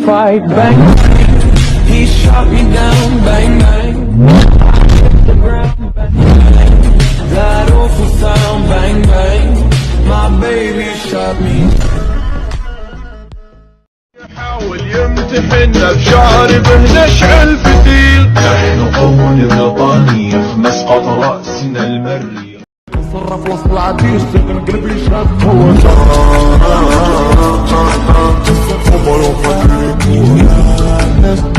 fight, bang, he shot me down, bang, bang, I hit the ground, bang, bang, that awful sound, bang, bang, my baby shot me. يحاول يمتحننا بشاربه نشعل فتيل نحن قوم الرطانية مسقط رأسنا المري تصرف وسط العديد سكن قلبي شد هو شر